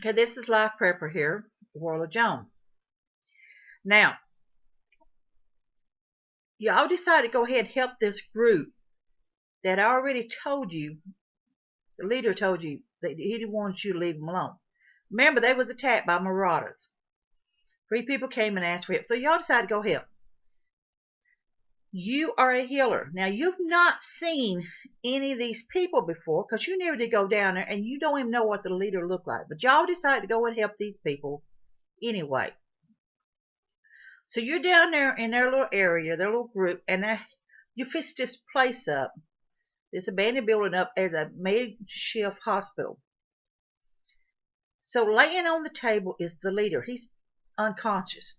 Okay, this is Life Prepper here, Warla Joan. Now, y'all decided to go ahead and help this group that I already told you, the leader told you that he didn't want you to leave them alone. Remember, they was attacked by marauders. 3 people came and asked for help. So y'all decided to go help. You are a healer. Now, you've not seen any of these people before because you never did go down there and you don't even know what the leader looked like. But y'all decided to go and help these people anyway. So you're down there in their little area, their little group, and you fix this place up, this abandoned building up as a makeshift hospital. So laying on the table is the leader. He's unconscious.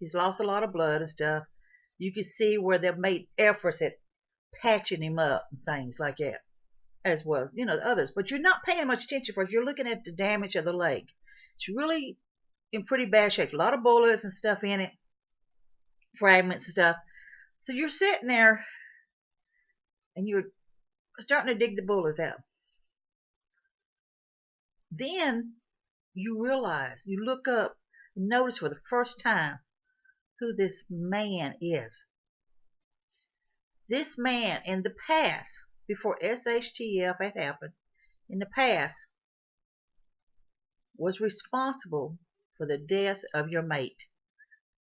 He's lost a lot of blood and stuff. You can see where they've made efforts at patching him up and things like that, as well as, the others. But you're not paying much attention because you're looking at the damage of the leg. It's really in pretty bad shape. A lot of bullets and stuff in it, fragments and stuff. So you're sitting there and you're starting to dig the bullets out. Then you realize, you look up and notice for the first time who this man is. This man in the past, before SHTF had happened, in the past was responsible for the death of your mate.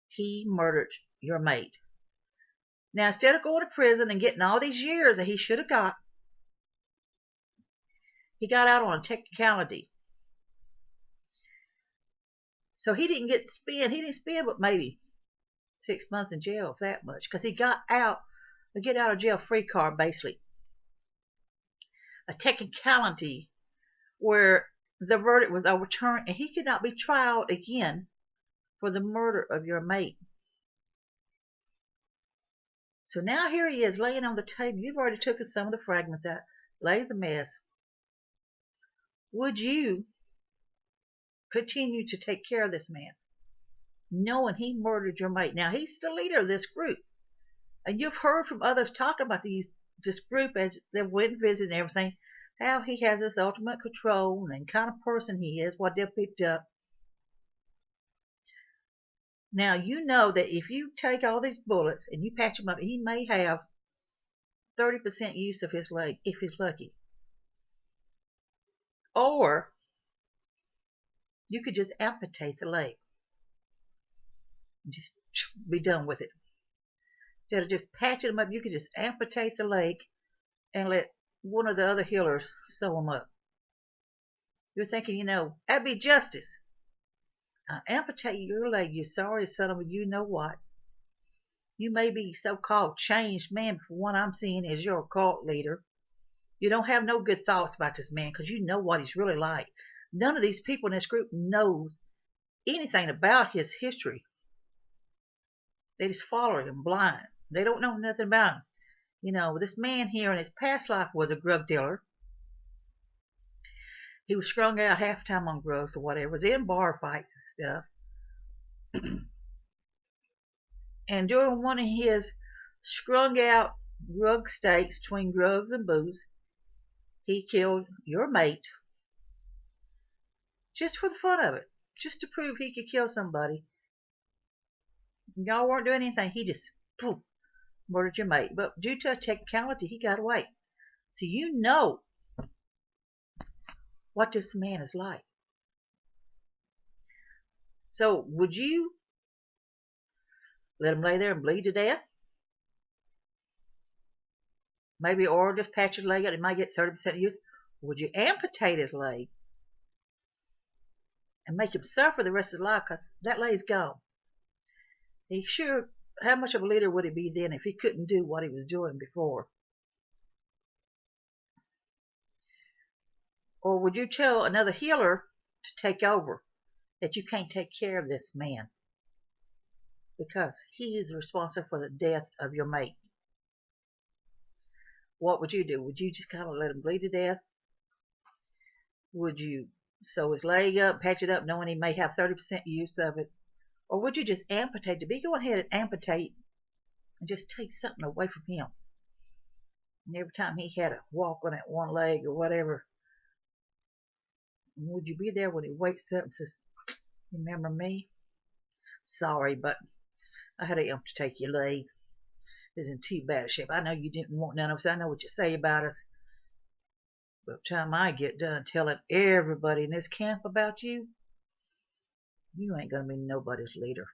He murdered your mate. Now, instead of going to prison and getting all these years that he should have got, he got out on a technicality. So he didn't spend but maybe 6 months in jail, if that much, because he got out, a get out of jail free card, basically. A technicality where the verdict was overturned and he could not be tried again for the murder of your mate. So now here he is laying on the table. You've already taken some of the fragments out. Lays a mess. Would you continue to take care of this man, knowing he murdered your mate? Now, he's the leader of this group. And you've heard from others talk about this group as they went and visited and everything, how he has this ultimate control and kind of person he is, what they've picked up. Now, you know that if you take all these bullets and you patch him up, he may have 30% use of his leg, if he's lucky. Or you could just amputate the leg. Just be done with it. Instead of just patching him up, you could just amputate the leg and let one of the other healers sew him up. You're thinking, that'd be justice. Amputate your leg, you sorry son of a you know what. You may be so-called changed man, but what I'm seeing is you're a cult leader. You don't have no good thoughts about this man because you know what he's really like. None of these people in this group knows anything about his history. They just follow him blind. They don't know nothing about him. This man here in his past life was a drug dealer. He was strung out half the time on drugs or whatever. Was in bar fights and stuff. And during one of his strung out drug stakes between drugs and booze, he killed your mate just for the fun of it, just to prove he could kill somebody. Y'all weren't doing anything. He just murdered your mate. But due to a technicality, he got away. So you know what this man is like. So would you let him lay there and bleed to death? Maybe, or just patch his leg up. He might get 30% use. Or would you amputate his leg and make him suffer the rest of his life because that leg's gone? How much of a leader would he be then if he couldn't do what he was doing before? Or would you tell another healer to take over, that you can't take care of this man because he is responsible for the death of your mate? What would you do? Would you just kind of let him bleed to death? Would you sew his leg up, patch it up, knowing he may have 30% use of it? Or would you just amputate? Go ahead and amputate and just take something away from him? And every time he had to walk on that one leg or whatever, Would you be there when he wakes up and says, "Remember me? Sorry, but I had to amputate your leg. It's in too bad a shape. I know you didn't want none of us. I know what you say about us. By the time I get done telling everybody in this camp about you, you ain't gonna be nobody's leader."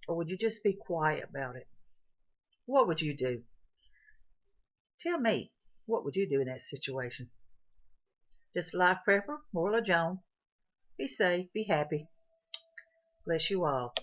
Or would you just be quiet about it? What would you do? Tell me, what would you do in that situation? Just Life Prepper, Morla Joan. Be safe, be happy. Bless you all.